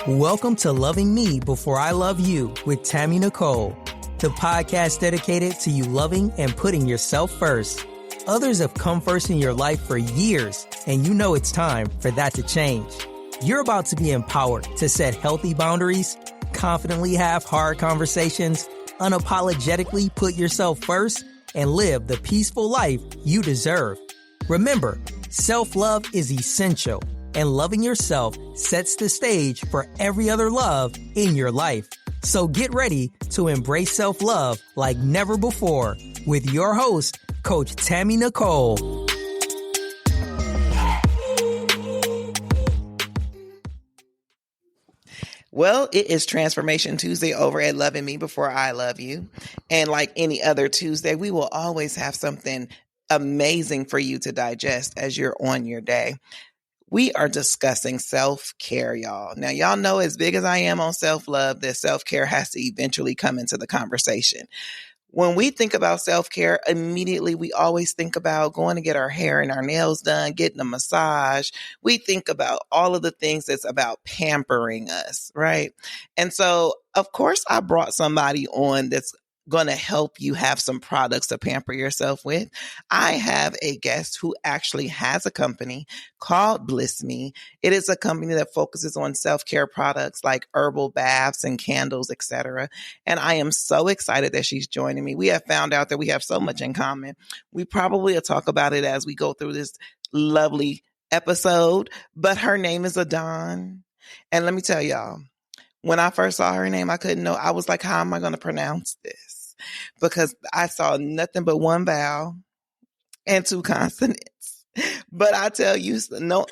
Welcome to Loving Me Before I Love You with Tammy Nicole, the podcast dedicated to you loving and putting yourself first. Others have come first in your life for years, and you know it's time for that to change. You're about to be empowered to set healthy boundaries, confidently have hard conversations, unapologetically put yourself first, and live the peaceful life you deserve. Remember, self-love is essential, and loving yourself sets the stage for every other love in your life. So get ready to embrace self-love like never before with your host, Coach Tammy Nicole. Well, it is Transformation Tuesday over at Loving Me Before I Love You. And like any other Tuesday, we will always have something amazing for you to digest as you're on your day. We are discussing self-care, y'all. Now, y'all know as big as I am on self-love, that self-care has to eventually come into the conversation. When we think about self-care, immediately we always think about going to get our hair and our nails done, getting a massage. We think about all of the things that's about pampering us, right? And so, of course, I brought somebody on that's going to help you have some products to pamper yourself with. I have a guest who actually has a company called Bliss Me. It is a company that focuses on self-care products like herbal baths and candles, etc. And I am so excited that she's joining me. We have found out that we have so much in common. We probably will talk about it as we go through this lovely episode, but her name is Adn. And let me tell y'all, when I first saw her name, I couldn't know. I was like, how am I going to pronounce this? Because I saw nothing but one vowel and two consonants. But I tell you,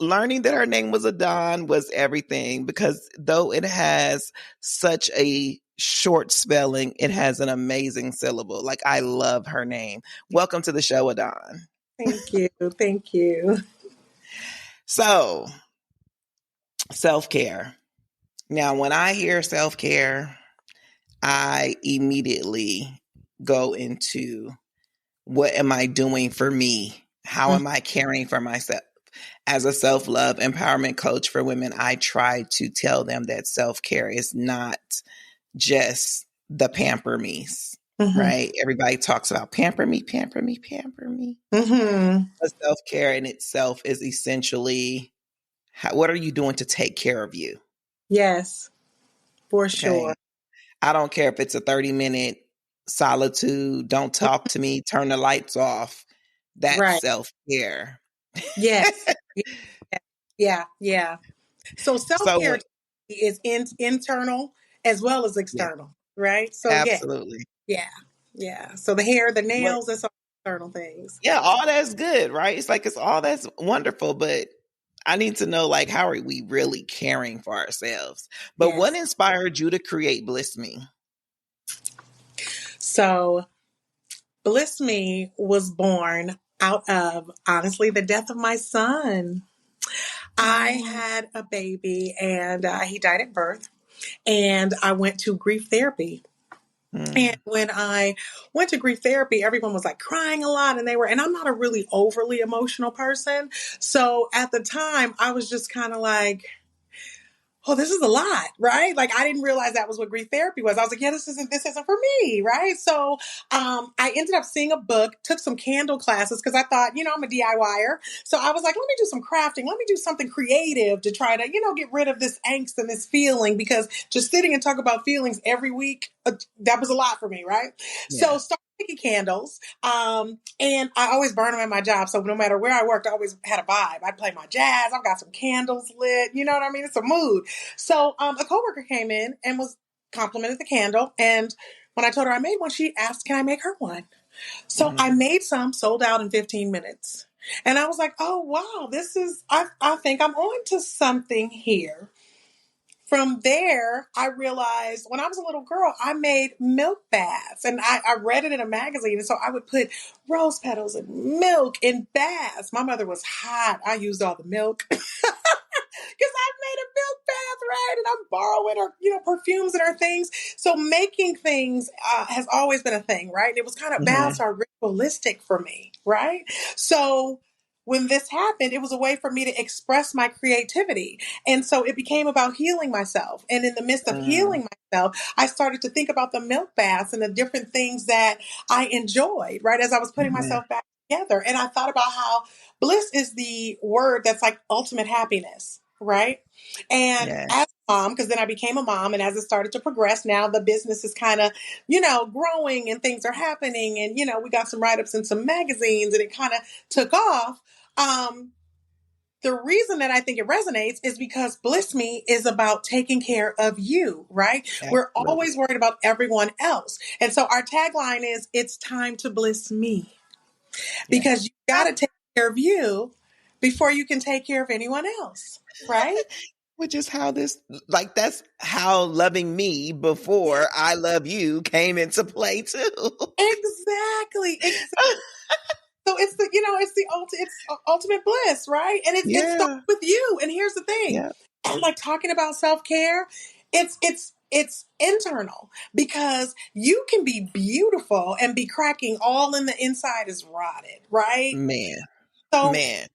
learning that her name was Adn was everything, because though it has such a short spelling, it has an amazing syllable. Like, I love her name. Welcome to the show, Adn. Thank you. Thank you. So, self-care. Now, when I hear self-care, I immediately go into, what am I doing for me? How am I caring for myself? As a self-love empowerment coach for women, I try to tell them that self-care is not just the pamper me's, right? Everybody talks about pamper me, pamper me, pamper me. But self-care in itself is essentially, what are you doing to take care of you? Yes, for sure. Okay. I don't care if it's a 30-minute solitude, don't talk to me, turn the lights off. That's right. Self-care. Yes. Yeah. So self-care is internal as well as external, right? So absolutely. Yeah. So the hair, the nails, that's all external things. Yeah, all that's good, right? It's like, it's all that's wonderful, but I need to know, like, how are we really caring for ourselves? But what inspired you to create Bliss Me? So Bliss Me was born out of, honestly, the death of my son. I had a baby and he died at birth, and I went to grief therapy. And when I went to grief therapy, everyone was like crying a lot, and I'm not a really overly emotional person. So at the time I was just kind of like, oh, this is a lot, right? Like, I didn't realize that was what grief therapy was. I was like, yeah, this isn't for me, right? So I ended up seeing a book, took some candle classes, because I thought, I'm a DIYer. So I was like, let me do some crafting. Let me do something creative to try to, get rid of this angst and this feeling, because just sitting and talk about feelings every week, that was a lot for me, right? Yeah. So started making candles. And I always burn them at my job. So no matter where I worked, I always had a vibe. I'd play my jazz. I've got some candles lit. You know what I mean? It's a mood. So a coworker came in and was complimented the candle. And when I told her I made one, she asked, can I make her one? So I made some, sold out in 15 minutes. And I was like, oh, wow, I think I'm on to something here. From there, I realized when I was a little girl, I made milk baths, and I read it in a magazine. And so I would put rose petals and milk in baths. My mother was hot. I used all the milk because I made a milk bath, right? And I'm borrowing her, perfumes and her things. So making things has always been a thing, right? It was kind of baths are ritualistic for me, right? So when this happened, it was a way for me to express my creativity. And so it became about healing myself. And in the midst of Mm, healing myself, I started to think about the milk baths and the different things that I enjoyed, right? As I was putting mhm. myself back together. And I thought about how bliss is the word that's like ultimate happiness, right? And as Yes. a mom, because then I became a mom, and as it started to progress, now the business is kind of, growing and things are happening. And, we got some write ups in some magazines and it kind of took off. Um, the reason that I think it resonates is because Bliss Me is about taking care of you, right? We're Absolutely. always worried about everyone else. And so our tagline is, it's time to bliss me, Yeah. because you got to take care of you before you can take care of anyone else, right? Which is how this, like, that's how loving me Yeah, before I love you came into play too. exactly. Exactly. So it's ultimate bliss, right? And it starts Yeah. with you. And here's the thing, Yeah. and like talking about self care, it's internal, because you can be beautiful and be cracking all in the inside is rotted, right? Man. So Man.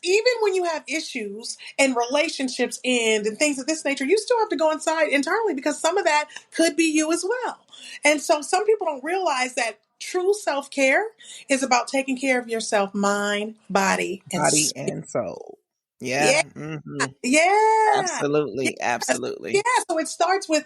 even when you have issues and relationships end and things of this nature, you still have to go inside internally, because some of that could be you as well. And so some people don't realize that true self care is about taking care of yourself, mind, body, and Body spirit. and soul. Yeah. Yeah, Hmm. yeah. Absolutely. Yes. Yeah, Absolutely. so it starts with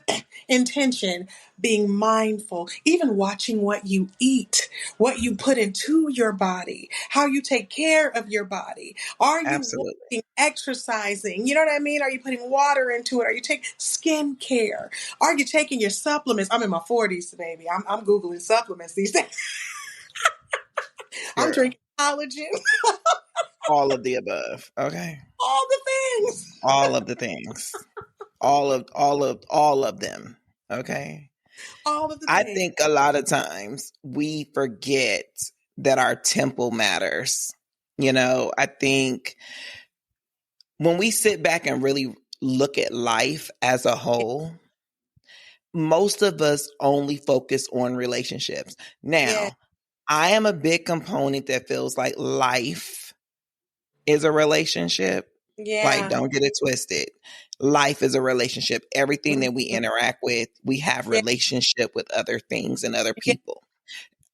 intention, being mindful, even watching what you eat, what you put into your body, how you take care of your body. Are you Absolutely. walking, exercising? You know what I mean? Are you putting water into it? Are you taking skin care? Are you taking your supplements? I'm in my 40s, baby. I'm Googling supplements these days. I'm Girl. drinking collagen, All of the above. Okay. all the things, All of the things. All of them. Okay. all of the I things. think a lot of times we forget that our temple matters. I think when we sit back and really look at life as a whole, most of us only focus on relationships. Yeah, Now, I am a big component that feels like life is a relationship. Like, yeah, don't get it twisted. Life is a relationship. Everything mhm, that we interact with, we have yeah, relationship with other things and other yeah, people.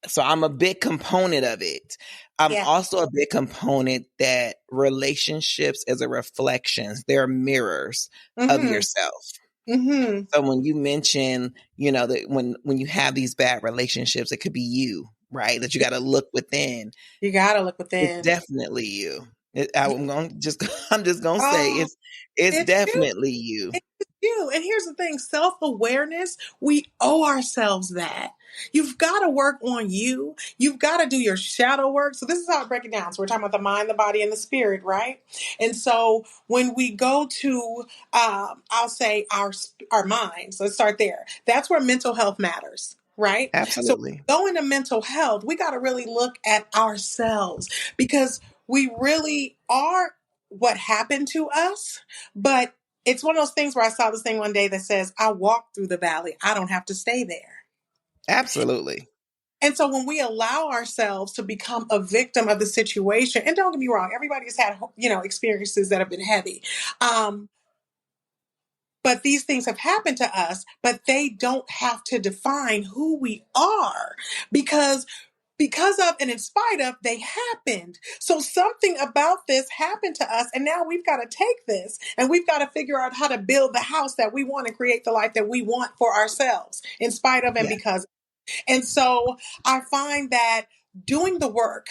So I'm a big component of it. I'm yeah. also a big component that relationships as a reflections, they're mirrors of Mm-hmm. yourself. Mm-hmm. So when you mention, that when you have these bad relationships, it could be you, right? That you got to look within. You gotta look It's within. definitely you. Yeah. I'm going just I'm just going to say Oh, it's it's you. definitely you. It's you. And here's the thing, self awareness, we owe ourselves that. You've got to work on you. You've got to do your shadow work. So, this is how I break it down. So, we're talking about the mind, the body, and the spirit, right? And so, when we go to, I'll say our minds, let's start there. That's where mental health matters, right? So, Absolutely. going to mental health, we got to really look at ourselves, because we really are what happened to us. But it's one of those things where I saw this thing one day that says, I walk through the valley. I don't have to stay there. Absolutely. And so when we allow ourselves to become a victim of the situation, and don't get me wrong, everybody's had, experiences that have been heavy. Um, but these things have happened to us, but they don't have to define who we are, because of and in spite of, they happened. So something about this happened to us, and now we've got to take this and we've got to figure out how to build the house that we want and create the life that we want for ourselves, in spite of and Yeah. because. And so I find that doing the work,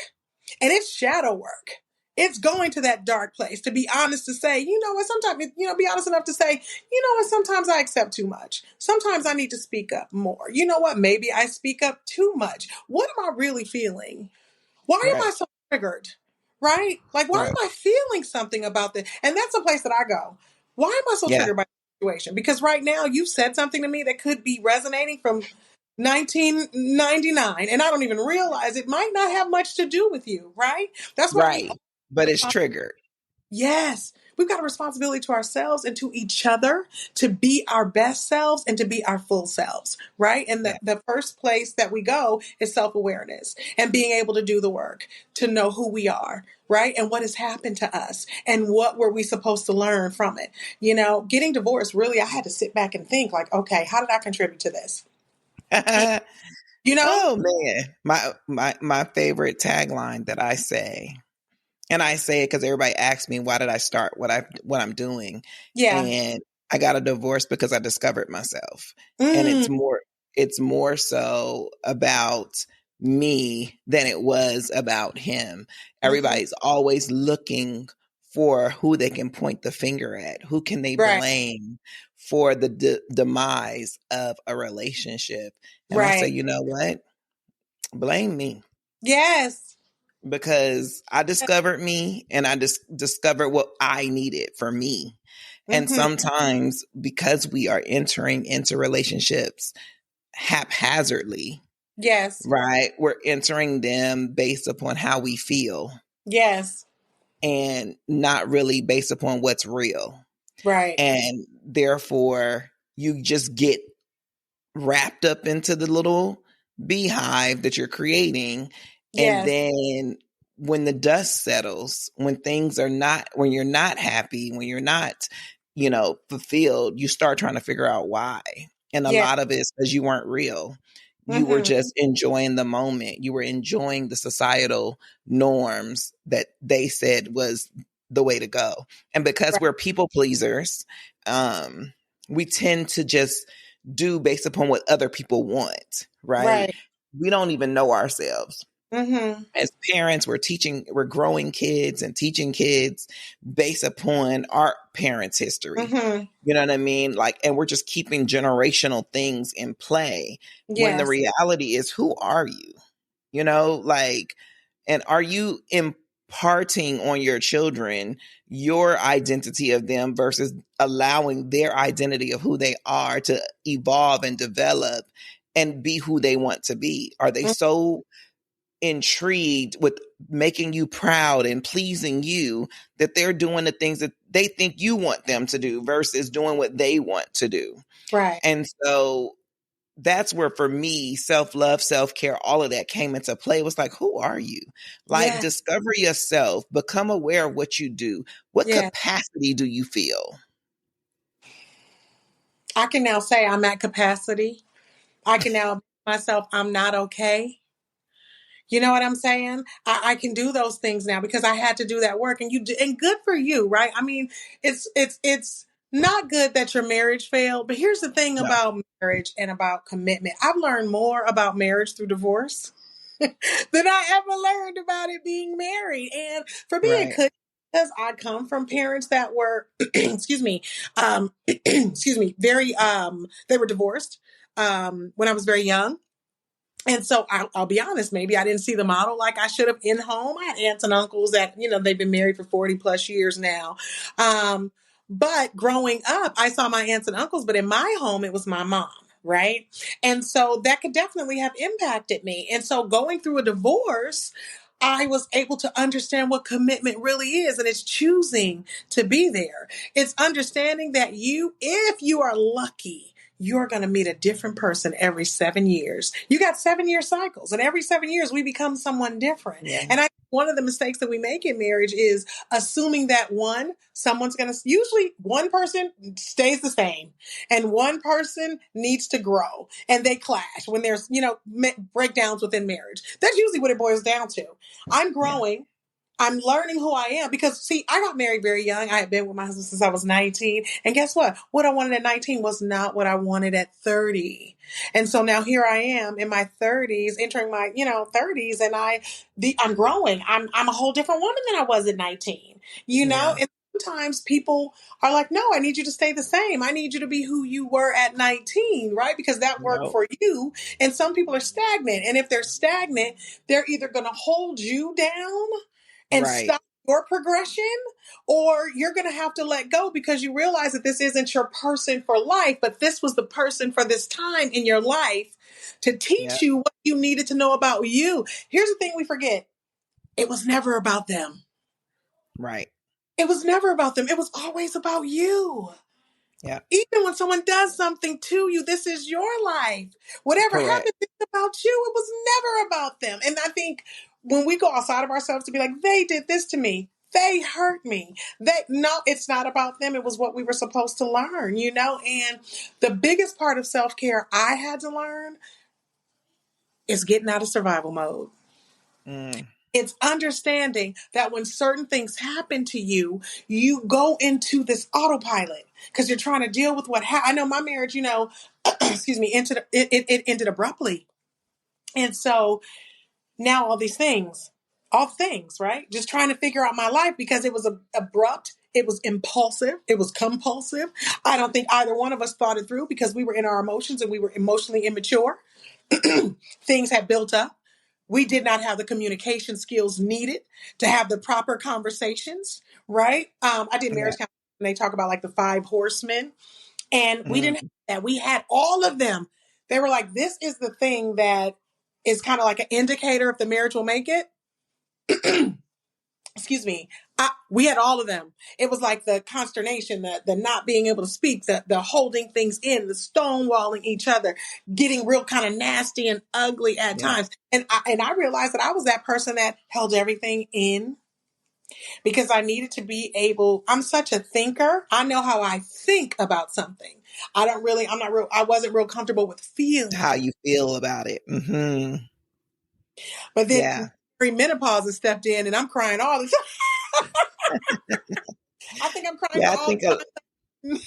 and it's shadow work. It's going to that dark place, to be honest, to say, you know what, sometimes, be honest enough to say, you know what, sometimes I accept too much. Sometimes I need to speak up more. You know what, maybe I speak up too much. What am I really feeling? Why am Right. I so triggered? Right? Like, why Right. am I feeling something about this? And that's a place that I go. Why am I so Yeah. triggered by the situation? Because right now you've said something to me that could be resonating from 1999, and I don't even realize it might not have much to do with you, right? That's why we Right. But it's triggered. Yes. We've got a responsibility to ourselves and to each other to be our best selves and to be our full selves, right? And Yeah. the first place that we go is self-awareness and being able to do the work to know who we are, right? And what has happened to us and what were we supposed to learn from it. You know, getting divorced, really, I had to sit back and think like, okay, how did I contribute to this? You know? Oh man, my favorite tagline that I say, and I say it because everybody asks me why did I start what I'm doing, Yeah. and I got a divorce because I discovered myself, and Mm, it's more so about me than it was about him. mhm. Everybody's always looking for who they can point the finger at, who can they Right. blame for the demise of a relationship, and I say, Right. you know what? Blame me Yes. because I discovered me and I just discovered what I needed for me. And Hmm. sometimes because we are entering into relationships haphazardly, Yes. right? We're entering them based upon how we feel Yes. and not really based upon what's real. Right. And therefore, you just get wrapped up into the little beehive that you're creating. And Yes. then when the dust settles, when you're not happy, when you're not, fulfilled, you start trying to figure out why. And a Yeah. lot of it is because you weren't real. You were Hmm. just enjoying the moment. You were enjoying the societal norms that they said was the way to go. And because Right. we're people pleasers, we tend to just do based upon what other people want, right? Right. We don't even know ourselves. Hmm. As parents, we're growing kids and teaching kids based upon our parents' history. Hmm. You know what I mean? Like, and we're just keeping generational things in play when the Yes. reality is, who are you? Like, and are you imparting on your children your identity of them versus allowing their identity of who they are to evolve and develop and be who they want to be? Are they Mm. so intrigued with making you proud and pleasing you that they're doing the things that they think you want them to do versus doing what they want to do? Right. And so that's where, for me, self-love, self-care, all of that came into play. It was like, who are you? Like, Yeah. discover yourself, become aware of what you do. What Yeah. capacity do you feel? I can now say I'm at capacity. I can now myself, I'm not okay. You know what I'm saying? I can do those things now because I had to do that work, and and good for you, right? I mean, it's not good that your marriage failed, but here's the thing No. about marriage and about commitment. I've learned more about marriage through divorce than I ever learned about it being married. And for me, it Right. could because I come from parents that were, excuse me, excuse me, very, they were divorced when I was very young. And so I'll be honest, maybe I didn't see the model like I should have in home. I had aunts and uncles that, they've been married for 40 plus years now. Um, but growing up, I saw my aunts and uncles, but in my home, it was my mom. Right. And so that could definitely have impacted me. And so going through a divorce, I was able to understand what commitment really is. And it's choosing to be there. It's understanding that if you are lucky, you're going to meet a different person every 7 years. You got 7 year cycles, and every 7 years we become someone different. Yeah. And one of the mistakes that we make in marriage is assuming that someone's going to, usually one person stays the same and one person needs to grow and they clash when there's, breakdowns within marriage. That's usually what it boils down to. I'm Yeah. growing. I'm learning who I am because, see, I got married very young. I had been with my husband since I was 19. And guess what? What I wanted at 19 was not what I wanted at 30. And so now here I am in my 30s, entering my, 30s, and I'm growing. I'm a whole different woman than I was at 19. Yeah. And sometimes people are like, no, I need you to stay the same. I need you to be who you were at 19, right? Because that worked No. for you. And some people are stagnant. And if they're stagnant, they're either going to hold you down and Right. stop your progression, or you're going to have to let go because you realize that this isn't your person for life, but this was the person for this time in your life to Yeah. teach you what you needed to know about you. Here's the thing we forget. It was never about them. Right. It was never about them. It was always about you. Yeah. Even when someone does something to you, this is your life. Whatever Correct. happens, it's about you. It was never about them. And I think when we go outside of ourselves to be like, they did this to me, they hurt me. No, it's not about them. It was what we were supposed to learn, And the biggest part of self-care I had to learn is getting out of survival mode. Mm. It's understanding that when certain things happen to you, you go into this autopilot because you're trying to deal with what happened. I know my marriage, excuse me, it ended abruptly. And so now all things, right? Just trying to figure out my life because it was abrupt. It was impulsive. It was compulsive. I don't think either one of us thought it through because we were in our emotions and we were emotionally immature. Things had built up. We did not have the communication skills needed to have the proper conversations, right? I did Yeah. marriage counseling and they talk about like the 5 horsemen, and we didn't have Mm. that. We had all of them. They were like, this is the thing that is kind of like an indicator if the marriage will make it. Excuse me. We had all of them. It was like the consternation, the not being able to speak, the holding things in, the stonewalling each other, getting real kind of nasty and ugly at Yeah. times. And I realized that I was that person that held everything in because I needed to be able. I'm such a thinker. I know how I think about something. I wasn't real comfortable with How feeling. you feel about it. Mm-hmm. But then Yeah. menopause has stepped in and I'm crying all the time. I think I'm crying for Yeah. all time.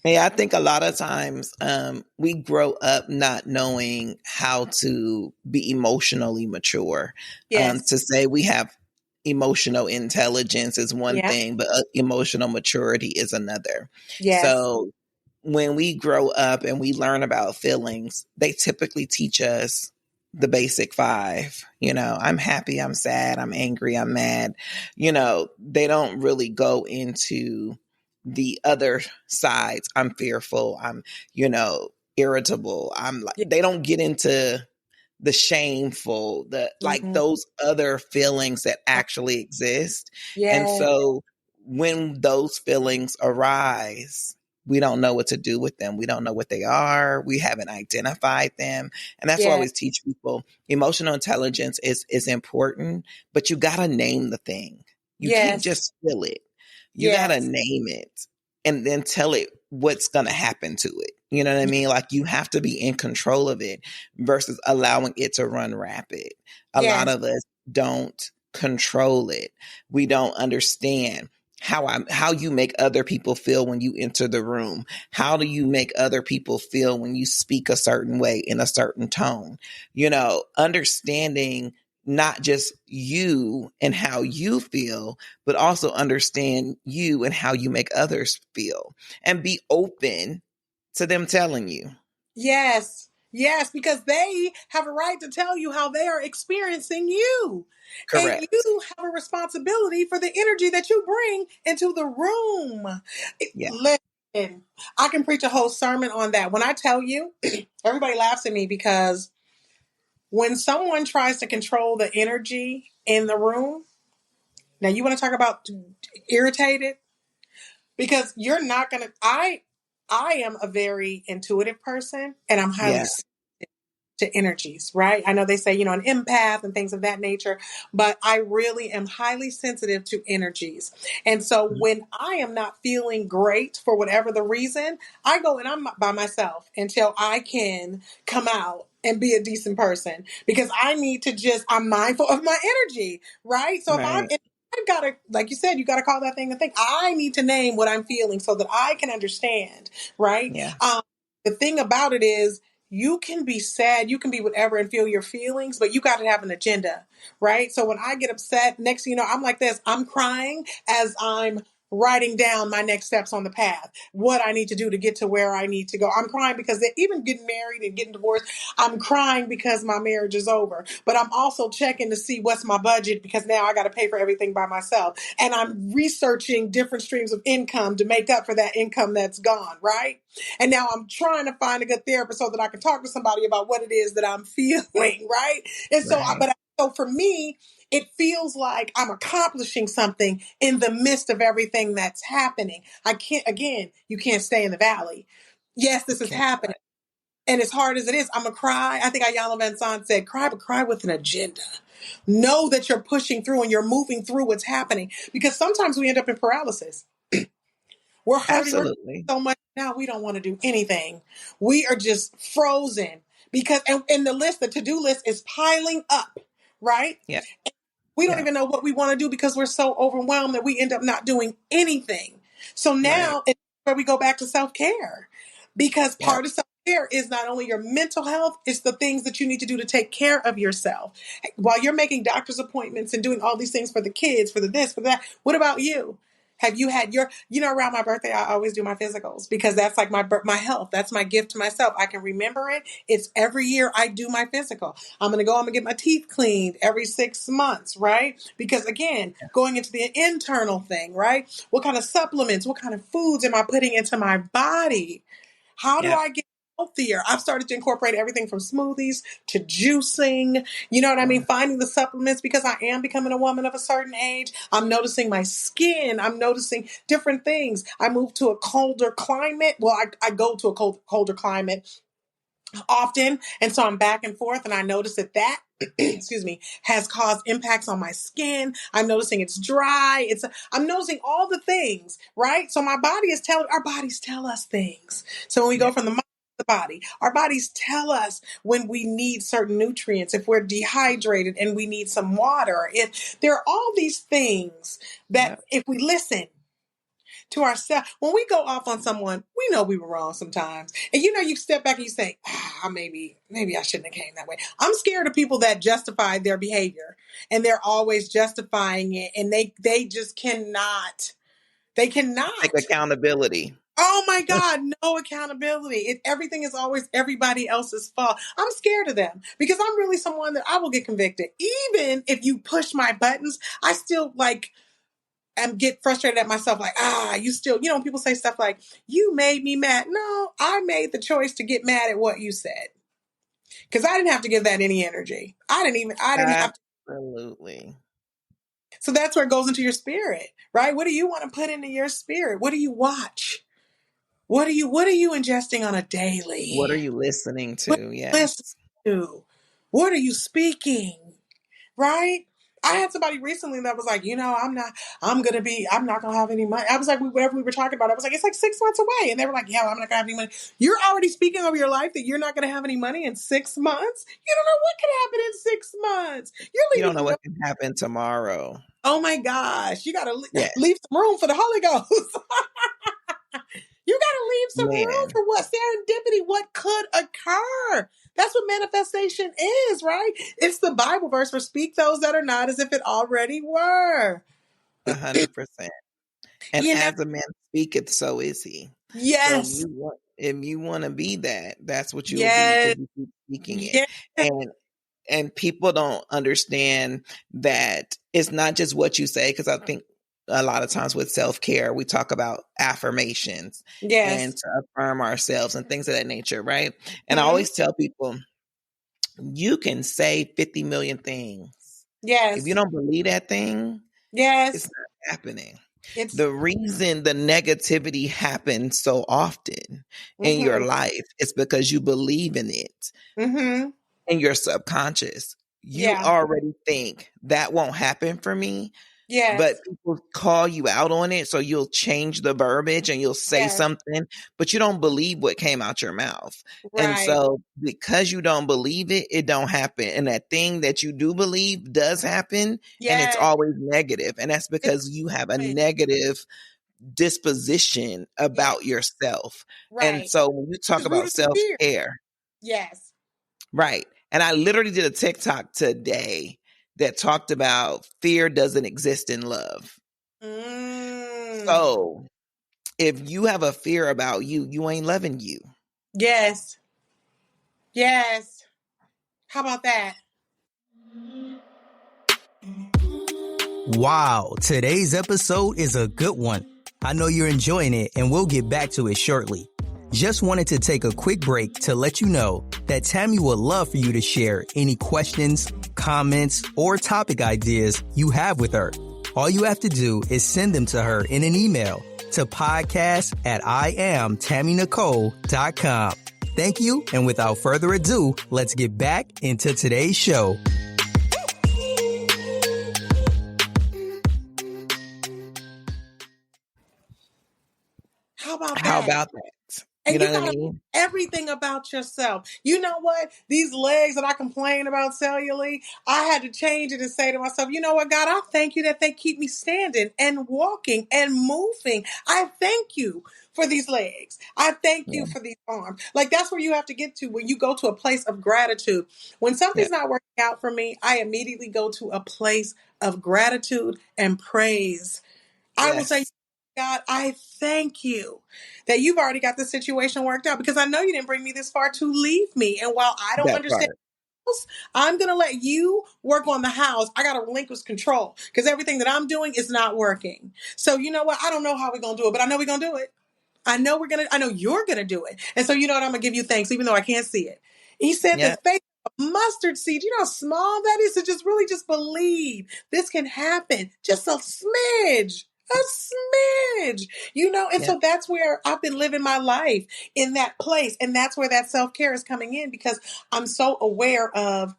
I think a lot of times we grow up not knowing how to be emotionally mature. Yes. To say we have emotional intelligence is one Yeah. thing, but emotional maturity is another. Yes. So when we grow up and we learn about feelings, they typically teach us the basic 5. I'm happy, I'm sad, I'm angry, I'm mad. They don't really go into the other sides. I'm fearful, I'm, irritable. I'm like, Yeah. they don't get into the shameful, the like Mhm. those other feelings that actually exist. And Yeah. so when those feelings arise, we don't know what to do with them. We don't know what they are. We haven't identified them. And that's why I Yeah. always teach people emotional intelligence is important, but you got to name the thing. You can't Yes. just feel it. You got to Yes. name it and then tell it what's going to happen to it. You know what I mean? Like you have to be in control of it versus allowing it to run rapid. A lot Yes. of us don't control it. We don't understand how you make other people feel when you enter the room. How do you make other people feel when you speak a certain way in a certain tone? Understanding not just you and how you feel, but also understand you and how you make others feel and be open to them telling you. Yes. Yes. Because they have a right to tell you how they are experiencing you. And Correct. you have a responsibility for the energy that you bring into the room. Yeah. Listen, I can preach a whole sermon on that. When I tell you, everybody laughs at me because when someone tries to control the energy in the room, now you want to talk about irritated? Because you're not going to I am a very intuitive person and I'm highly Yeah. sensitive to energies, right? I know they say, an empath and things of that nature, but I really am highly sensitive to energies. And so when I am not feeling great for whatever the reason, I go and I'm by myself until I can come out and be a decent person because I need to I'm mindful of my energy, right? So if Right. I've got to, like you said, you got to call that thing a thing. I need to name what I'm feeling so that I can understand, right? Yeah. The thing about it is, you can be sad, you can be whatever and feel your feelings, but you got to have an agenda, right? So when I get upset, next thing you know, I'm like this. I'm crying as I'm writing down my next steps on the path, what I need to do to get to where I need to go. I'm crying because even getting married and getting divorced, I'm crying because my marriage is over. But I'm also checking to see what's my budget because now I got to pay for everything by myself. And I'm researching different streams of income to make up for that income that's gone, right? And now I'm trying to find a good therapist so that I can talk to somebody about what it is that I'm feeling, right? And so, Right. but So for me, it feels like I'm accomplishing something in the midst of everything that's happening. You can't stay in the valley. Yes, this is Okay. happening. And as hard as it is, I'm going to cry. I think Ayanna Van Sant said, cry, but cry with an agenda. Know that you're pushing through and you're moving through what's happening. Because sometimes we end up in paralysis. We're hurting Absolutely. so much now, we don't want to do anything. We are just frozen because, and the list, the to-do list is piling up, right? Yeah. We don't Yeah. even know what we want to do because we're so overwhelmed that we end up not doing anything. So Right. now it's where we go back to self-care, because Yeah. part of self-care is not only your mental health, it's the things that you need to do to take care of yourself. While you're making doctor's appointments and doing all these things for the kids, for the this, for that, what about you? Have you had your, around my birthday, I always do my physicals because that's like my health. That's my gift to myself. I can remember it. It's every year I do my physical. I'm going to get my teeth cleaned every 6 months, right? Because again, going into the internal thing, right? What kind of supplements, what kind of foods am I putting into my body? How do I get healthier? I've started to incorporate everything from smoothies to juicing. You know what I mean? Finding the supplements because I am becoming a woman of a certain age. I'm noticing my skin. I'm noticing different things. I moved to a colder climate. Well, I go to a colder climate often. And so I'm back and forth, and I notice that excuse me, has caused impacts on my skin. I'm noticing it's dry. I'm noticing all the things, right? So our bodies tell us things. So when we go from the mind to the body, our bodies tell us when we need certain nutrients, if we're dehydrated and we need some water. If there are all these things that if we listen to ourselves, when we go off on someone, we know we were wrong sometimes. And you step back and you say, maybe I shouldn't have came that way. I'm scared of people that justify their behavior and they're always justifying it. And they just cannot. They cannot take accountability. Oh my God, no accountability. Everything is always everybody else's fault. I'm scared of them because I'm really someone that I will get convicted. Even if you push my buttons, I still and get frustrated at myself, you still, people say stuff like, you made me mad. No, I made the choice to get mad at what you said. Because I didn't have to give that any energy. I didn't have to. Absolutely. So that's where it goes into your spirit, right? What do you want to put into your spirit? What do you watch? What are you ingesting on a daily? What are you listening to? What are you listening to? What are you speaking? Right? I had somebody recently that was like, I'm not going to have any money. I was like, whatever we were talking about, I was like, it's like 6 months away. And they were like, yeah, I'm not going to have any money. You're already speaking over your life that you're not going to have any money in 6 months. You don't know what can happen in 6 months. You don't know what can happen tomorrow. Oh my gosh. You got to leave some room for the Holy Ghost. You got to leave some room for what serendipity, what could occur. That's what manifestation is, right? It's the Bible verse for speak those that are not as if it already were. 100%. And as a man speaketh, so is he. Yes. So if you want to be that, that's what you will be, because you keep speaking it. And people don't understand that it's not just what you say, because I think a lot of times with self-care, we talk about affirmations and to affirm ourselves and things of that nature, right? And I always tell people, you can say 50 million things. Yes. If you don't believe that thing, it's not happening. The reason the negativity happens so often in your life is because you believe in it in your subconscious. You already think that won't happen for me. But people call you out on it, so you'll change the verbiage and you'll say something, but you don't believe what came out your mouth. Right. And so because you don't believe it, it don't happen. And that thing that you do believe does happen, and it's always negative. And that's because you have a negative disposition about yourself. Right. And so when you talk about self-care. Yes. Right. And I literally did a TikTok today that talked about fear doesn't exist in love. So if you have a fear about you, you ain't loving you. Yes. Yes. How about that? Wow, today's episode is a good one. I know you're enjoying it, and we'll get back to it shortly. Just wanted to take a quick break to let you know that Tammy would love for you to share any questions, comments, or topic ideas you have with her. All you have to do is send them to her in an email to podcast@IamTammyNicole.com. Thank you, and without further ado, let's get back into today's show. How about that? How about that? And You you know what I gotta know mean? everything about yourself. You know what? These legs that I complain about cellularly, I had to change it and say to myself, you know what, God, I thank you that they keep me standing and walking and moving. I thank you for these legs. I thank Yeah. you for these arms. Like that's where you have to get to when you go to a place of gratitude. When something's not working out for me, I immediately go to a place of gratitude and praise. I will say, Yes. God, I thank you that you've already got the situation worked out because I know you didn't bring me this far to leave me. And while I don't That understand, part. I'm going to let you work on the house. I got to relinquish control because everything that I'm doing is not working. So you know what? I don't know how we're going to do it, but I know we're going to do it. I know you're going to do it. And so you know what? I'm going to give you thanks, even though I can't see it. He said Yeah. the faith of a mustard seed. You know how small that is to just really just believe this can happen. Just a smidge. A smidge, and Yeah. so that's where I've been living my life in that place. And that's where that self care is coming in because I'm so aware of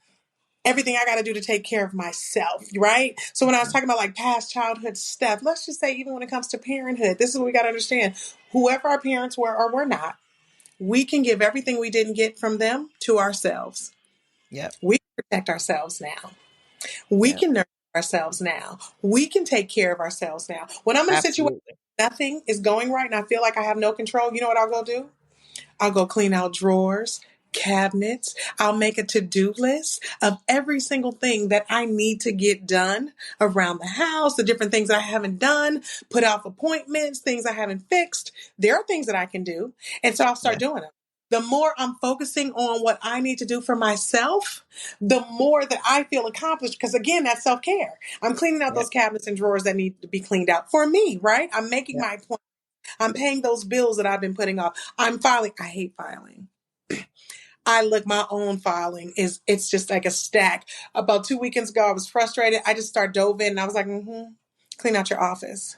everything I got to do to take care of myself, right? So when I was talking about like past childhood stuff, let's just say even when it comes to parenthood, this is what we got to understand. Whoever our parents were or were not, we can give everything we didn't get from them to ourselves. Yep. We can protect ourselves now. We Yep. can nurture ourselves now. We can take care of ourselves now. When I'm in a situation Absolutely. nothing is going right and I feel like I have no control, you know what I'll go do? I'll go clean out drawers, cabinets. I'll make a to-do list of every single thing that I need to get done around the house, the different things I haven't done, put off appointments, things I haven't fixed. There are things that I can do. And so I'll Yeah. start doing them. The more I'm focusing on what I need to do for myself, the more that I feel accomplished. Because again, that's self-care. I'm cleaning out Yeah. those cabinets and drawers that need to be cleaned out for me, right? I'm making Yeah. my point. I'm paying those bills that I've been putting off. I'm filing. I hate filing. My own filing it's just like a stack. About 2 weekends ago, I was frustrated. I just started dove in and I was like, clean out your office.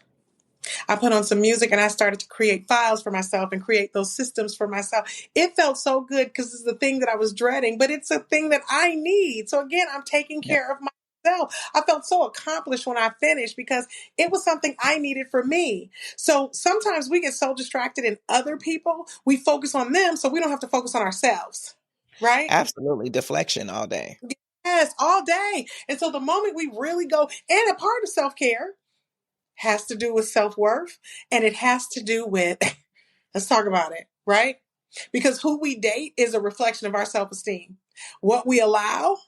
I put on some music and I started to create files for myself and create those systems for myself. It felt so good because it's the thing that I was dreading, but it's a thing that I need. So again, I'm taking Yeah. care of myself. I felt so accomplished when I finished because it was something I needed for me. So sometimes we get so distracted in other people, we focus on them so we don't have to focus on ourselves. Right? Absolutely. Deflection all day. Yes, all day. And so the moment we really go, and a part of self-care has to do with self-worth and it has to do with let's talk about it, right? Because who we date is a reflection of our self-esteem. What we allow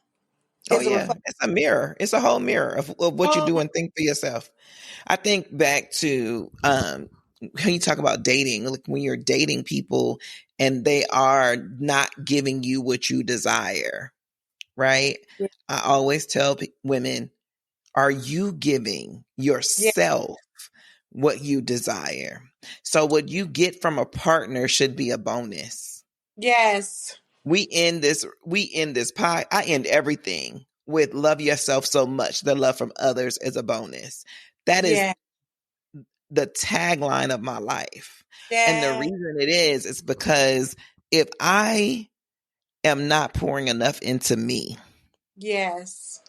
Oh is a yeah. reflection It's a mirror. It's a whole mirror of what you of do and think for yourself. I think back to when you talk about dating, like when you're dating people and they are not giving you what you desire, right? yeah, I always tell women, are you giving yeah, yourself what you desire? So what you get from a partner should be a bonus. yes, We end this pie. I end everything with love yourself so much. The love from others is a bonus. That is yeah, the tagline of my life. And the yeah, reason it is because if I am not pouring enough into me, yes,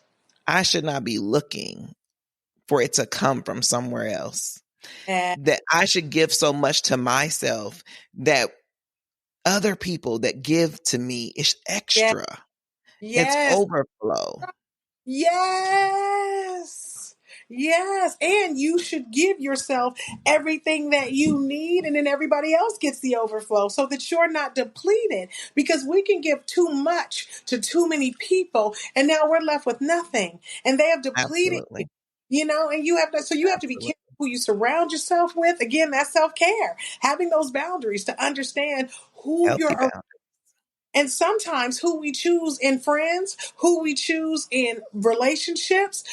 I should not be looking for it to come from somewhere else. yeah, That I should give so much to myself that other people that give to me is yeah, extra. It's yes. overflow. Yes. Yes. And you should give yourself everything that you need, and then everybody else gets the overflow so that you're not depleted. Because we can give too much to too many people, and now we're left with nothing. And they have depleted Absolutely. and you have to, so you have to be Absolutely. careful who you surround yourself with. Again, that's self care, having those boundaries to understand who Healthy you're. boundaries. And sometimes who we choose in friends, who we choose in relationships,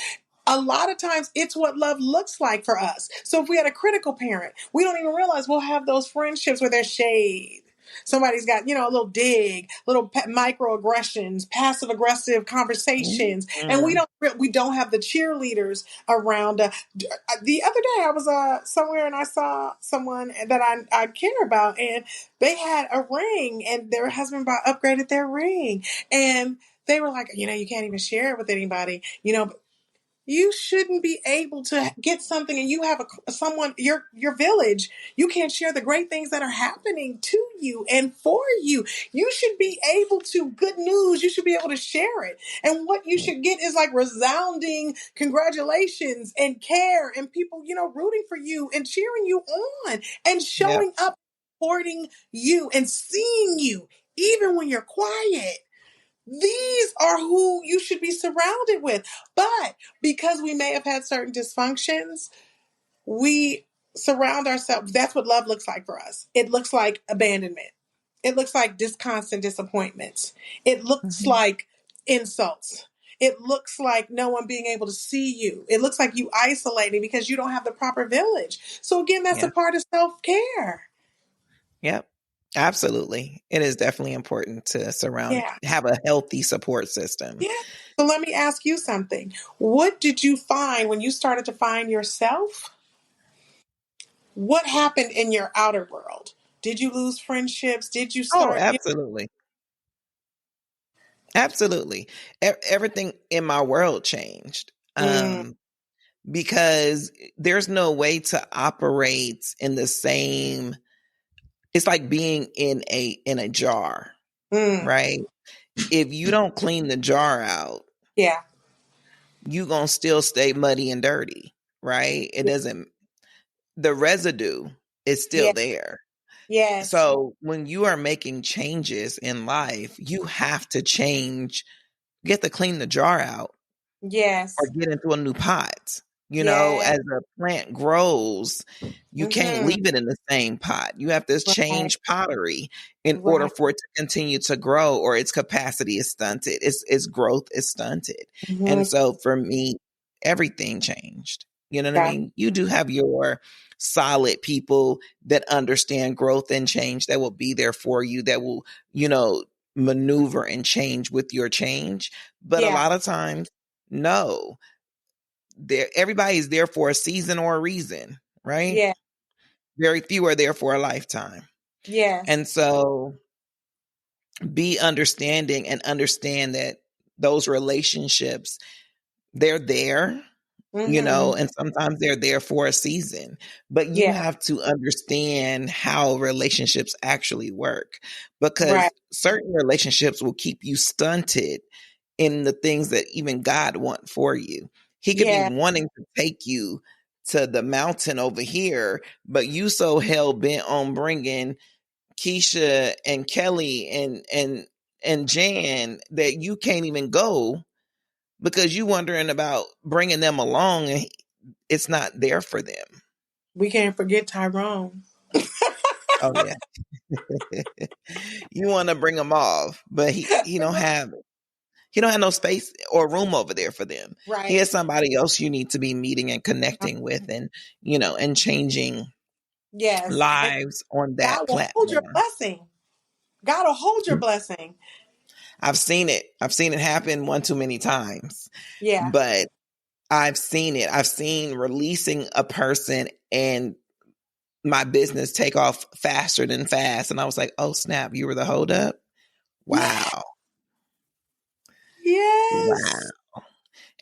a lot of times it's what love looks like for us. So if we had a critical parent, we don't even realize we'll have those friendships where there's shade. Somebody's got, a little dig, little microaggressions, passive aggressive conversations, and Mhm. we don't have the cheerleaders around. The other day, I was somewhere and I saw someone that I care about, and they had a ring, and their husband upgraded their ring, and they were like, you can't even share it with anybody, you shouldn't be able to get something and you have someone, your village. You can't share the great things that are happening to you and for you. You should be able to, good news, you should be able to share it. And what you should get is like resounding congratulations and care and people, rooting for you and cheering you on and Yep. showing up, supporting you and seeing you, even when you're quiet. These are who you should be surrounded with. But because we may have had certain dysfunctions, we surround ourselves. That's what love looks like for us. It looks like abandonment. It looks like constant disappointments. It looks Mhm. like insults. It looks like no one being able to see you. It looks like you isolating because you don't have the proper village. So again, that's a Yeah. part of self-care. Yep. Absolutely. It is definitely important to Yeah. have a healthy support system. Yeah. So let me ask you something. What did you find when you started to find yourself? What happened in your outer world? Did you lose friendships? Did you Oh, start? absolutely. Absolutely. Everything in my world changed. Mm, Because there's no way to operate in the same, it's like being in a jar, mm, right? If you don't clean the jar out, yeah. you going to still stay muddy and dirty, right? It doesn't, the residue is still Yeah. there. Yes. So when you are making changes in life, you have to change, you have to clean the jar out or Yes. get into a new pot. Yes. As a plant grows, you can't Mm-hmm. leave it in the same pot. You have to Right. change pottery in order Right. for it to continue to grow, or its capacity is stunted. Its growth is stunted. And Mm-hmm. so for me, everything changed. You know what I Got, mean? You do have your solid people that understand growth and change, that will be there for you, that will, maneuver and change with your change. But a yeah. lot of times, no, everybody's there for a season or a reason, right? Yeah. Very few are there for a lifetime. Yes. And so be understanding and understand that those relationships, they're there, Mm-hmm. and sometimes they're there for a season, but you Yeah. have to understand how relationships actually work, Right. because certain relationships will keep you stunted in the things that even God want for you. He could be Yeah. wanting to take you to the mountain over here, but you so hell bent on bringing Keisha and Kelly and Jan that you can't even go because you wondering about bringing them along and it's not there for them. We can't forget Tyrone. Oh yeah. You want to bring them off, but he don't have no space or room over there for them. He Right. has somebody else you need to be meeting and connecting with, and and changing Yes. And lives on God that will hold your platform. blessing. God will hold your blessing. I've seen it. I've seen it happen one too many times. Yeah. But I've seen it. I've seen releasing a person and my business take off faster than fast. And I was like, oh snap, you were the holdup? Yeah. Wow. Wow. Yes.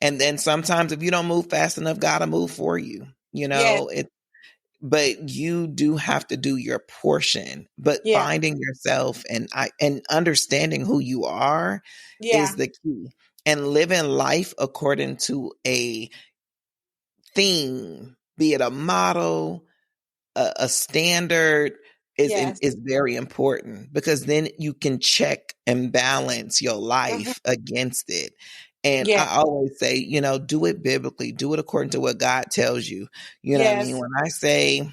And then sometimes if you don't move fast enough, gotta move for you. Yes. But you do have to do your portion. But Yeah. finding yourself and understanding who you are Yeah. is the key. And living life according to a theme, be it a model, a standard, Yes. is very important, because then you can check and balance your Mhm. life against it. And Yeah. I always say, do it biblically, do it according to what God tells you. You know what I mean? Yes. When I say,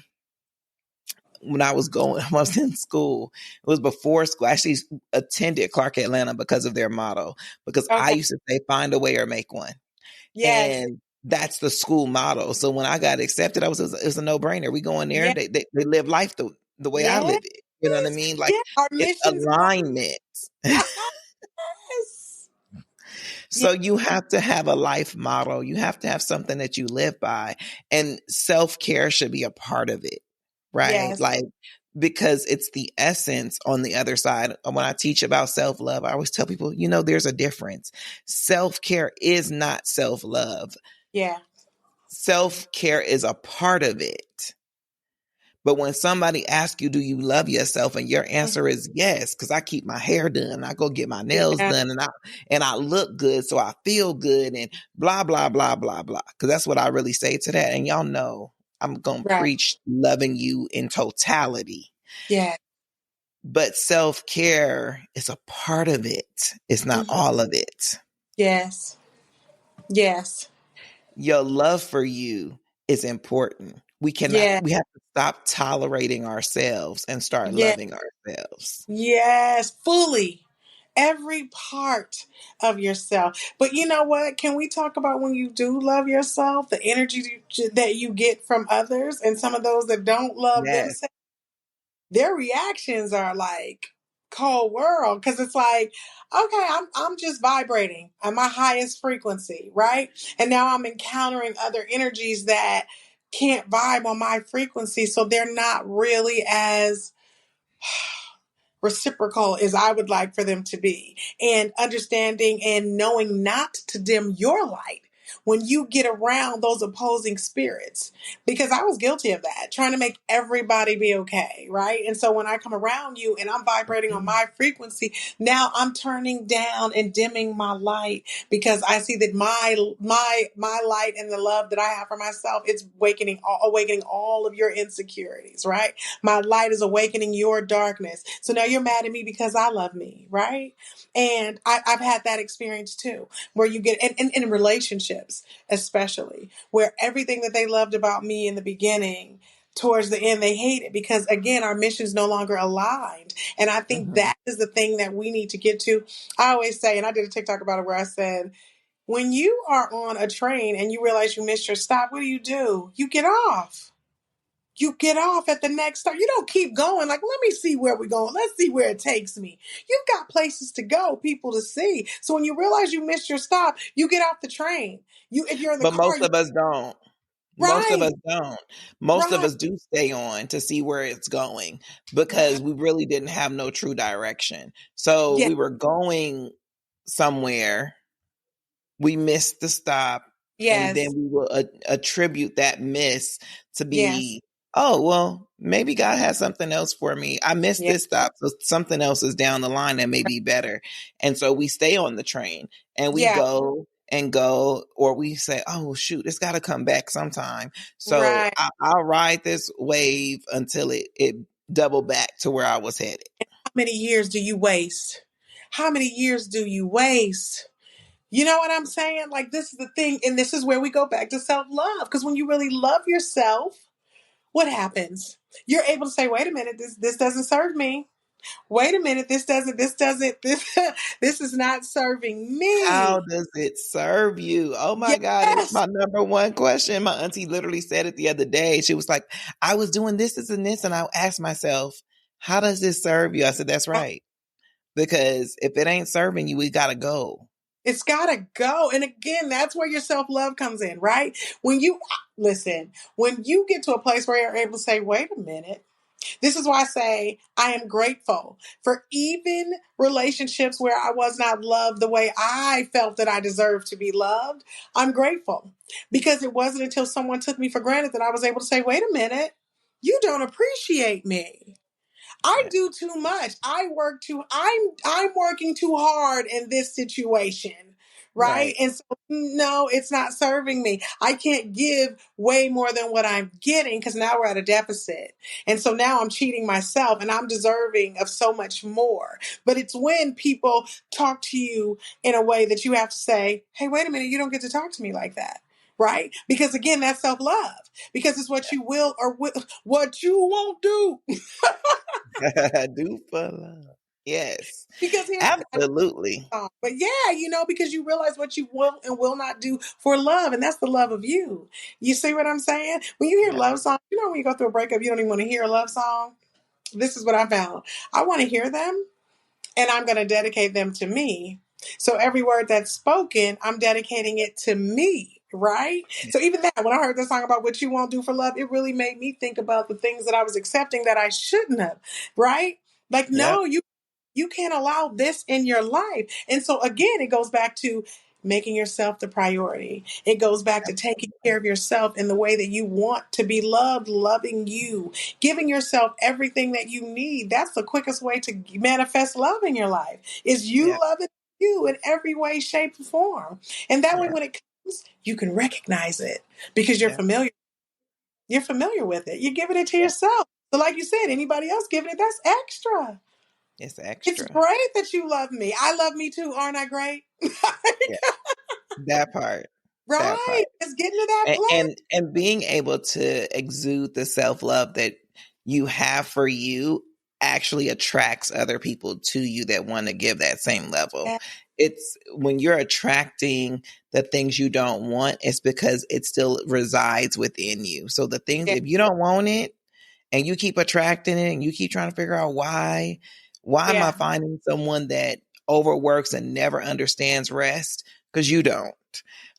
when I was going, I was in school, it was before school. I actually attended Clark Atlanta because of their motto, because I Okay. used to say, find a way or make one. Yes. And that's the school motto. So when I got accepted, it was a no brainer. We go in there, Yeah. they live life the way I Yeah. live it. You know what I mean? Like, Yeah, our it's missions. alignment. Yes. Yeah. So you have to have a life model. You have to have something that you live by. And self-care should be a part of it, right? Yes. Like, because it's the essence on the other side. When I teach about self-love, I always tell people, there's a difference. Self-care is not self-love. Yeah. Self-care is a part of it. But when somebody asks you, do you love yourself? And your answer is yes, because I keep my hair done. I go get my nails Yeah. done and I look good. So I feel good and blah, blah, blah, blah, blah. Because that's what I really say to that. And y'all know I'm going to Right. preach loving you in totality. Yeah. But self-care is a part of it. It's not Mhm. all of it. Yes. Yes. Your love for you is important. We Yeah. have to stop tolerating ourselves and start Yeah. loving ourselves. Yes. Fully. Every part of yourself. But you know what? Can we talk about when you do love yourself, the energy that you get from others, and some of those that don't love Yes. themselves? Their reactions are like cold world, because it's like, okay, I'm just vibrating at my highest frequency, right? And now I'm encountering other energies that can't vibe on my frequency, so they're not really as reciprocal as I would like for them to be. And understanding and knowing not to dim your light when you get around those opposing spirits. Because I was guilty of that, trying to make everybody be okay, right? And so when I come around you and I'm vibrating on my frequency, now I'm turning down and dimming my light, because I see that my light and the love that I have for myself, it's awakening all of your insecurities, right? My light is awakening your darkness. So now you're mad at me because I love me, right? And I've had that experience too, where you get in relationships, especially, where everything that they loved about me in the beginning, towards the end, they hate it, because again, our mission is no longer aligned. And I think Mhm. that is the thing that we need to get to. I always say, and I did a TikTok about it where I said, when you are on a train and you realize you missed your stop, what do? You get off. You get off at the next stop. You don't keep going. Like, let me see where we're going. Let's see where it takes me. You've got places to go, people to see. So when you realize you missed your stop, you get off the train. If you're in the But car, most of us don't. Most of right, us don't. Most of right, us do stay on to see where it's going right. because we really didn't have no true direction. So Yeah, we were going somewhere, we missed the stop, and then yes, we will attribute that miss to yes, be, oh, well, maybe God has something else for me. I missed yeah, this stop, so something else is down the line that may be better. And so we stay on the train and we yeah, go and go, or we say, oh, shoot, it's got to come back sometime. So right. I'll ride this wave until it double back to where I was headed. How many years do you waste? How many years do you waste? You know what I'm saying? Like, this is the thing. And this is where we go back to self love. Because when you really love yourself, what happens? You're able to say, wait a minute, this doesn't serve me. Wait a minute, this is not serving How me. does it serve you? Oh my God, it's Yes. my number one question. My auntie literally said it the other day. She was like, I was doing this and this, and I asked myself, how does this serve you? I said, that's right. Because if it ain't serving you, we gotta go. It's gotta go. And again, that's where your self-love comes in, right? When you listen, when you get to a place where you're able to say, wait a minute. This is why I say I am grateful for even relationships where I was not loved the way I felt that I deserved to be loved. I'm grateful because it wasn't until someone took me for granted that I was able to say, wait a minute, you don't appreciate me. I Yeah. do too much. I'm working too hard in this situation. Right. Right. And so, no, it's not serving me. I can't give way more than what I'm getting because now we're at a deficit. And so now I'm cheating myself and I'm deserving of so much more. But it's when people talk to you in a way that you have to say, hey, wait a minute, you don't get to talk to me like that. Right. Because again, that's self love because it's what you will or what you won't do. Do for love. Yes. Because here's Absolutely. but yeah, because you realize what you will and will not do for love, and that's the love of you. You see what I'm saying? When you hear Yeah. love song, when you go through a breakup, you don't even want to hear a love song. This is what I found. I want to hear them, and I'm going to dedicate them to me. So every word that's spoken, I'm dedicating it to me, right? So even that, when I heard the song about what you won't do for love, it really made me think about the things that I was accepting that I shouldn't have, right? Like, Yep. no, you can't allow this in your life. And so again, it goes back to making yourself the priority. It goes back to taking care of yourself in the way that you want to be loved, loving you, giving yourself everything that you need. That's the quickest way to manifest love in your life, is you Yeah. loving you in every way, shape, and form. And that way Yeah. when it comes, you can recognize it because you're Yeah. familiar. You're familiar with it. You're giving it to Yeah. yourself. So like you said, anybody else giving it, that's extra. It's It's extra. great that you love me. I love me too. Aren't I great? Yeah. That part. That part. Right. It's getting to that place. And being able to exude the self-love that you have for you actually attracts other people to you that want to give that same level. Yeah. It's when you're attracting the things you don't want, it's because it still resides within you. So the things, Yeah. if you don't want it and you keep attracting it and you keep trying to figure out why am I Yeah. finding someone that overworks and never understands rest? Because you don't.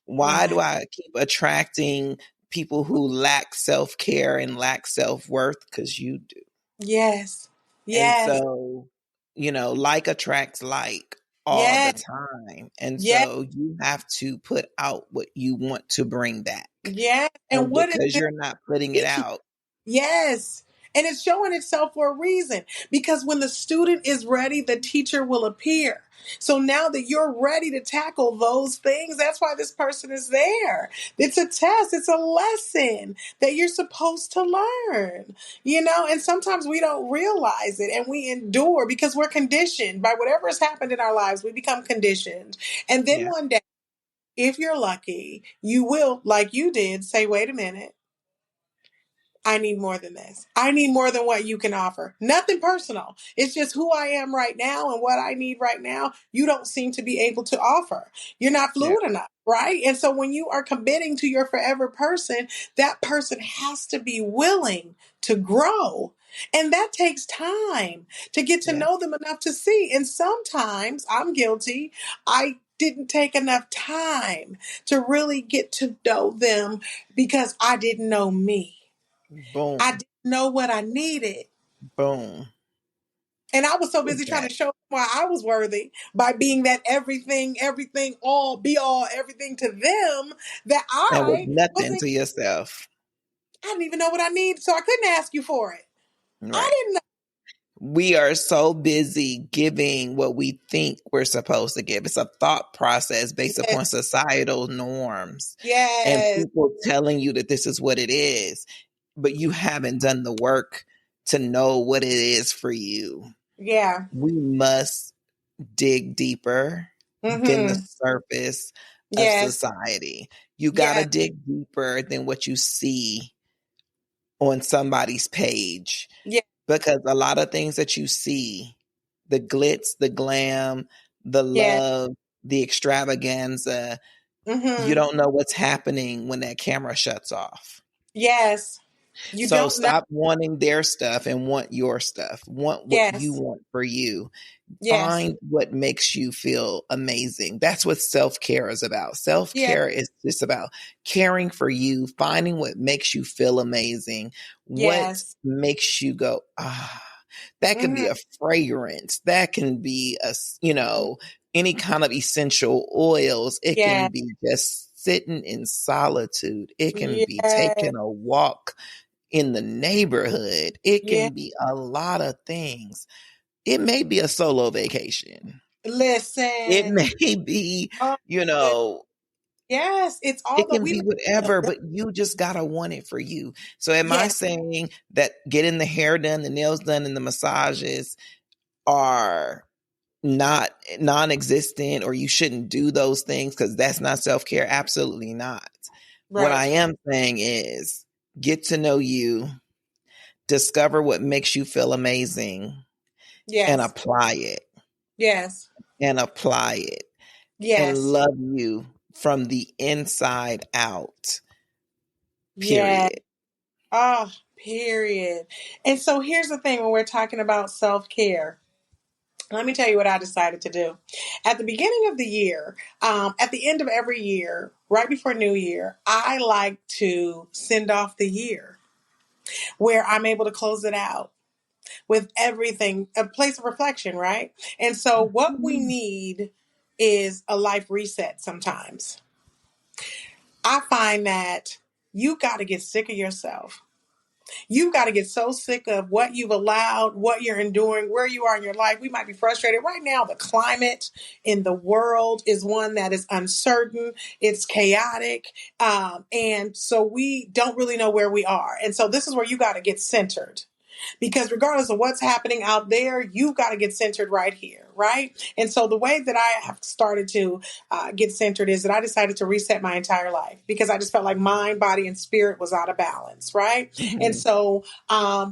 Why do Right. I keep attracting people who lack self-care and lack self-worth? Because you do. Yes. And Yes. so, like attracts like all the Yes. time. And Yes. so you have to put out what you want to bring back. Yes. And And what is because this you're not putting it teaching? out, Yes. And it's showing itself for a reason, because when the student is ready, the teacher will appear. So now that you're ready to tackle those things, that's why this person is there. It's a test, it's a lesson that you're supposed to learn, and sometimes we don't realize it and we endure because we're conditioned by whatever has happened in our lives. We become conditioned. And then yeah, one day, if you're lucky, you will, like you did, say, wait a minute. I need more than this. I need more than what you can offer. Nothing personal. It's just who I am right now and what I need right now. You don't seem to be able to offer. You're not yeah, fluid enough, right? And so when you are committing to your forever person, that person has to be willing to grow. And that takes time to get to yeah, know them enough to see. And sometimes I'm guilty. I didn't take enough time to really get to know them because I didn't know me. I boom, didn't know what I needed. boom. And I was so With busy trying that. to show them why I was worthy by being that everything, all, be all, everything to them, that And with I nothing wasn't, to yourself. I didn't even know what I needed. So I couldn't ask you for it. I Right. didn't know. We are so busy giving what we think we're supposed to give. It's a thought process based upon Yes. societal norms and Yes. people telling you that this is what it is, but you haven't done the work to know what it is for you. Yeah. We must dig deeper than the Mm-hmm. surface of Yes. society. You got to Yes. dig deeper than what you see on somebody's page, Yes. because a lot of things that you see, the glitz, the glam, the Yes. love, the extravaganza, you Mm-hmm. don't know what's happening when that camera shuts off. Yes. You So don't know. stop wanting their stuff and want your stuff. Want what you Yes. want for you. Yes. Find what makes you feel amazing. That's what self-care is about. Yes. Self-care is just about caring for you, finding what makes you feel amazing, what Yes. makes you go, ah. That could be Mm-hmm. a fragrance. That can be any kind of essential oils. It can Yes. be just sitting in solitude. It can be Yes. taking a walk in the neighborhood. It Yes. can be a lot of things. It may be a solo vacation. It Listen. may be, Oh, you know, yes, it's all it that can we be live. whatever, but you just gotta want it for you. So am I Yes, saying that getting the hair done, the nails done, and the massages are not non-existent, or you shouldn't do those things because that's not self-care? Absolutely not. What right. I am saying is get to know you, discover what makes you feel amazing, and Yes, apply it, yes, and apply it, and yes, love you from the inside out, yes, period. Oh, period. And so here's the thing when we're talking about self-care. Let me tell you what I decided to do. At the beginning of the year, at the end of every year, right before New Year, I like to send off the year where I'm able to close it out with everything, a place of reflection, right? And so what we need is a life reset sometimes. I find that you got to get sick of yourself. You've got to get so sick of what you've allowed, what you're enduring, where you are in your life. We might be frustrated. Right now, the climate in the world is one that is uncertain. It's chaotic. And so we don't really know where we are. And so this is where you got to get centered. Because regardless of what's happening out there, you've got to get centered right here, right? And so the way that I have started to get centered is that I decided to reset my entire life because I just felt like mind, body, and spirit was out of balance, right? And Mhm. so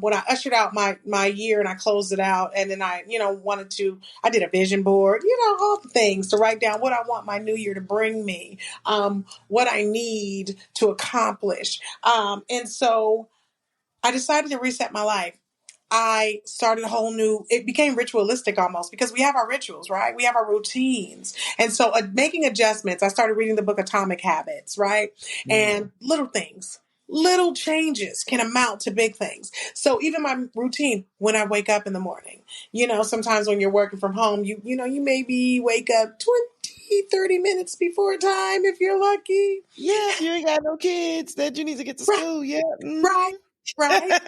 when I ushered out my year and I closed it out, and then I, I did a vision board, all the things to write down what I want my new year to bring me, what I need to accomplish. And so I decided to reset my life. I started a whole new, it became ritualistic almost because we have our rituals, right? We have our routines. And so making adjustments, I started reading the book Atomic Habits, right? Yeah. And little things, little changes can amount to big things. So even my routine when I wake up in the morning, sometimes when you're working from home, you maybe wake up 20, 30 minutes before time if you're lucky. Yeah, if you ain't got no kids that you need to get to Right, school. Yeah. right, Hmm. right.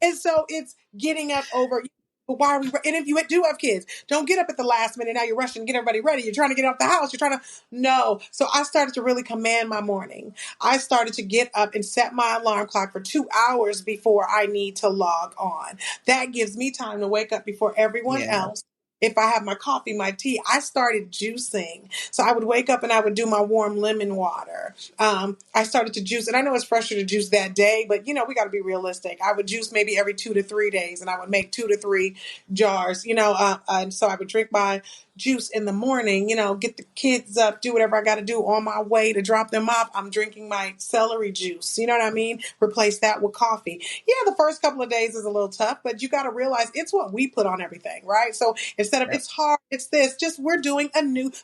And so it's getting up over. But why are we? And if you do have kids, don't get up at the last minute. Now you're rushing to get everybody ready. You're trying to get out the house. You're trying to no. So I started to really command my morning. I started to get up and set my alarm clock for 2 hours before I need to log on. That gives me time to wake up before everyone Yeah. else. If I have my coffee, my tea, I started juicing. So I would wake up and I would do my warm lemon water. I started to juice, and I know it's frustrating to juice that day, but we got to be realistic. I would juice maybe every 2 to 3 days, and I would make 2 to 3 jars, and so I would drink my juice in the morning, get the kids up, do whatever I got to do on my way to drop them off. I'm drinking my celery juice. You know what I mean? Replace that with coffee. Yeah, the first couple of days is a little tough, but you got to realize it's what we put on everything, right? So instead of Yep. it's hard, it's this, just we're doing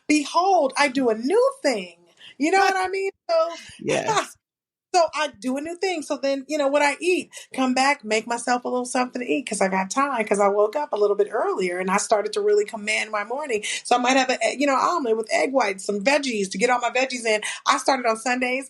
behold, I do a new thing. You know what I mean? So, Yes. so I do a new thing. So then, what I eat, come back, make myself a little something to eat because I got time because I woke up a little bit earlier and I started to really command my morning. So I might have omelet with egg whites, some veggies to get all my veggies in. I started on Sundays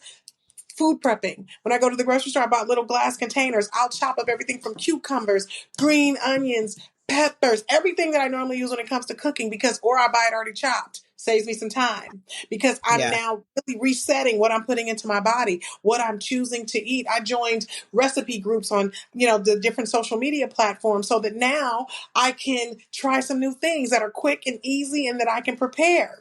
food prepping. When I go to the grocery store, I bought little glass containers. I'll chop up everything from cucumbers, green onions, peppers, everything that I normally use when it comes to cooking or I buy it already chopped. Saves me some time because I'm Yeah. now really resetting what I'm putting into my body, what I'm choosing to eat. I joined recipe groups on, the different social media platforms so that now I can try some new things that are quick and easy and that I can prepare.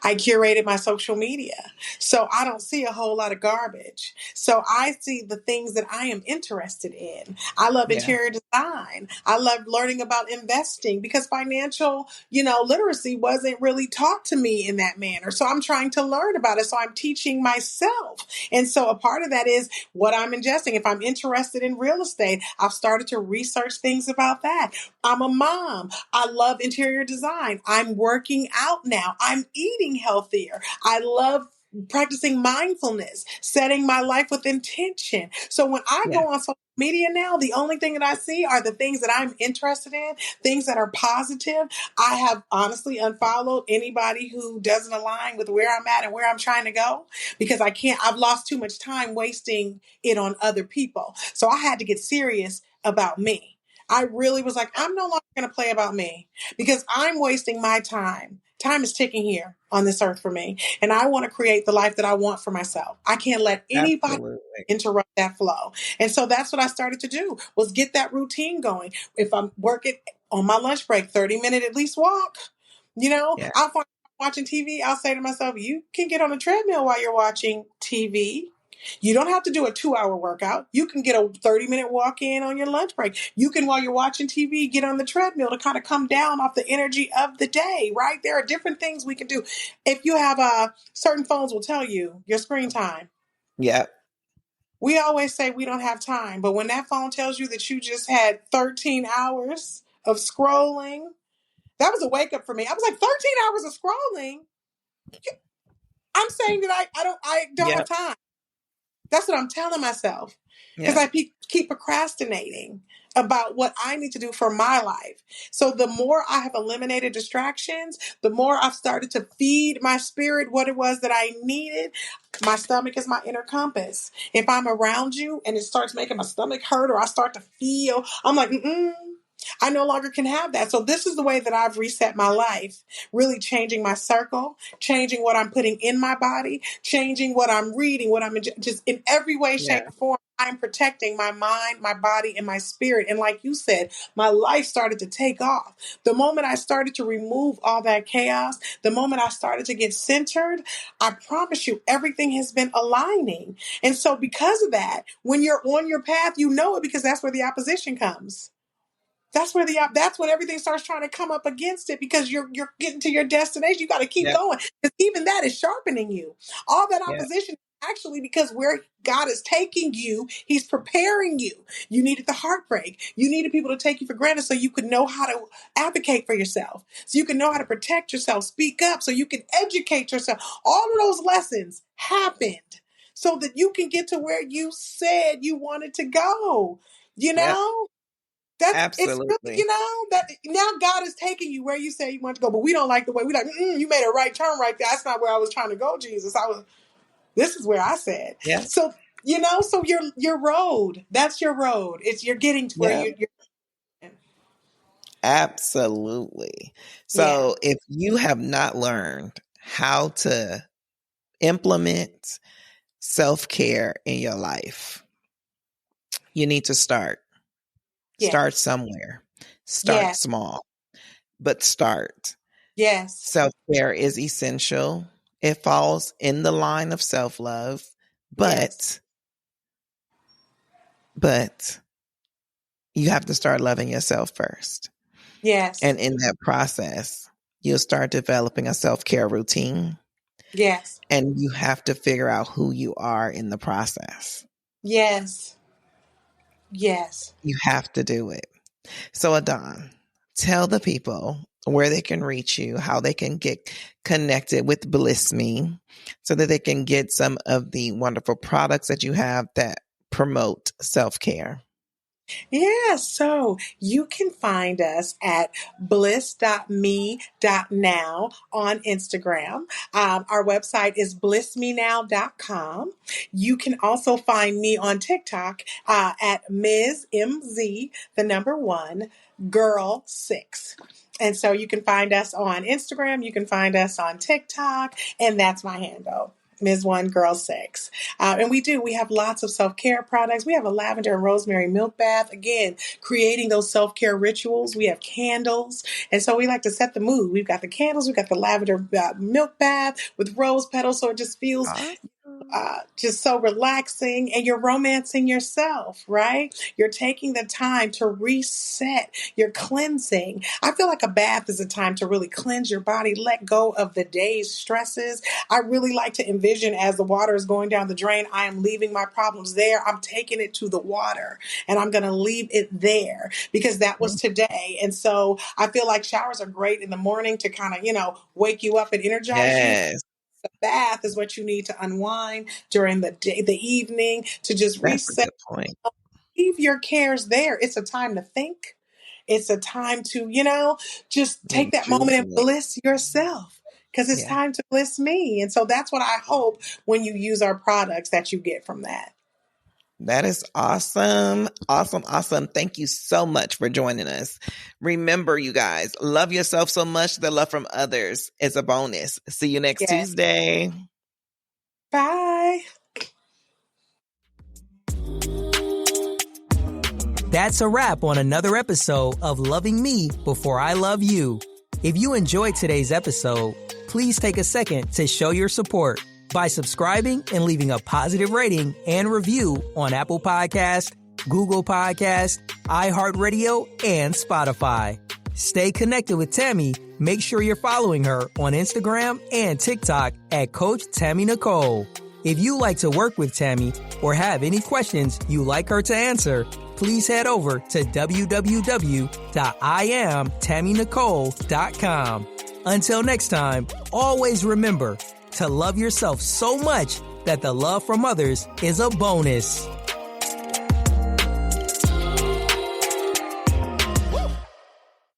I curated my social media. So I don't see a whole lot of garbage. So I see the things that I am interested in. I love Yeah. interior design. I love learning about investing because financial, literacy wasn't really taught to me in that manner. So I'm trying to learn about it. So I'm teaching myself. And so a part of that is what I'm ingesting. If I'm interested in real estate, I've started to research things about that. I'm a mom. I love interior design. I'm working out now. I'm eating healthier. I love practicing mindfulness, setting my life with intention. So when I Yeah. go on social media now, the only thing that I see are the things that I'm interested in, things that are positive. I have honestly unfollowed anybody who doesn't align with where I'm at and where I'm trying to go because I've lost too much time wasting it on other people. So I had to get serious about me. I really was like, I'm no longer going to play about me because I'm wasting my time. Time is ticking here on this earth for me. And I want to create the life that I want for myself. I can't let anybody Absolutely. interrupt that flow. And so that's what I started to do was get that routine going. If I'm working on my lunch break, 30-minute at least walk, Yeah. I'll find watching TV. I'll say to myself, you can get on a treadmill while you're watching TV. You don't have to do a 2-hour workout. You can get a 30-minute walk in on your lunch break. You can, while you're watching TV, get on the treadmill to kind of come down off the energy of the day, right? There are different things we can do. If you have certain phones will tell you your screen time. Yeah. We always say we don't have time, but when that phone tells you that you just had 13 hours of scrolling, that was a wake up for me. I was like, 13 hours of scrolling? I'm saying that I don't have Yep. time. That's what I'm telling myself. Because Yep. I keep procrastinating about what I need to do for my life. So the more I have eliminated distractions, the more I've started to feed my spirit what it was that I needed. My stomach is my inner compass. If I'm around you and it starts making my stomach hurt or I start to feel, I'm like, I no longer can have that. So this is the way that I've reset my life, really changing my circle, changing what I'm putting in my body, changing what I'm reading, what I'm just in every way, Yeah. shape, or form. I'm protecting my mind, my body, and my spirit. And like you said, my life started to take off. The moment I started to remove all that chaos, the moment I started to get centered, I promise you, everything has been aligning. And so because of that, when you're on your path, you know it because that's where the opposition comes. That's when everything starts trying to come up against it because you're getting to your destination. You got to keep Yep. going because even that is sharpening you. All that Yep. opposition actually because where God is taking you, He's preparing you. You needed the heartbreak. You needed people to take you for granted so you could know how to advocate for yourself, so you can know how to protect yourself, speak up, so you can educate yourself. All of those lessons happened so that you can get to where you said you wanted to go. You Yep. know? It's really, Absolutely. that now God is taking you where you say you want to go, but we don't like the way we like, you made a right turn right there. That's not where I was trying to go, Jesus. This is where I said. Yeah. So, so your road, that's your road. You're getting to where Yeah. you're. Absolutely. Yeah. So if you have not learned how to implement self-care in your life, you need to start. Start Yes. somewhere. Start Yes. small, but start. Yes. Self-care is essential. It falls in the line of self-love, Yes. but you have to start loving yourself first. Yes. And in that process, you'll start developing a self-care routine. Yes. And you have to figure out who you are in the process. Yes. Yes. You have to do it. So, Adn, tell the people where they can reach you, how they can get connected with Bliss Me so that they can get some of the wonderful products that you have that promote self-care. Yeah, so you can find us at bliss.me.now on Instagram. Our website is blissmenow.com. You can also find me on TikTok at Ms. MZ, the number 1, girl 6. And so you can find us on Instagram, you can find us on TikTok, and that's my handle. Ms. 1 Girl 6. And we have lots of self-care products. We have a lavender and rosemary milk bath. Again, creating those self-care rituals. We have candles. And so we like to set the mood. We've got the candles. We've got the lavender milk bath with rose petals. So it just feels Awesome. just so relaxing, and you're romancing yourself, right? You're taking the time to reset, you're cleansing. I feel like a bath is a time to really cleanse your body, let go of the day's stresses. I really like to envision as the water is going down the drain, I am leaving my problems there. I'm taking it to the water and I'm going to leave it there because that was today. And so I feel like showers are great in the morning to kind of, wake you up and energize you. Yes, The bath is what you need to unwind during the day, the evening, to just that's a reset. good point. Leave your cares there. It's a time to think. It's a time to, just take that moment and Rejuvenate. bliss yourself because it's Yeah. time to bliss me. And so that's what I hope when you use our products that you get from that. That is awesome. Awesome. Awesome. Thank you so much for joining us. Remember, you guys, love yourself so much that love from others is a bonus. See you next Yes. Tuesday. Bye. That's a wrap on another episode of Loving Me Before I Love You. If you enjoyed today's episode, please take a second to show your support by subscribing and leaving a positive rating and review on Apple Podcast, Google Podcast, iHeartRadio, and Spotify. Stay connected with Tammy. Make sure you're following her on Instagram and TikTok at Coach Tammy Nicole. If you like to work with Tammy or have any questions you like her to answer, please head over to www.IamTammyNicole.com. Until next time, always remember to love yourself so much that the love from others is a bonus.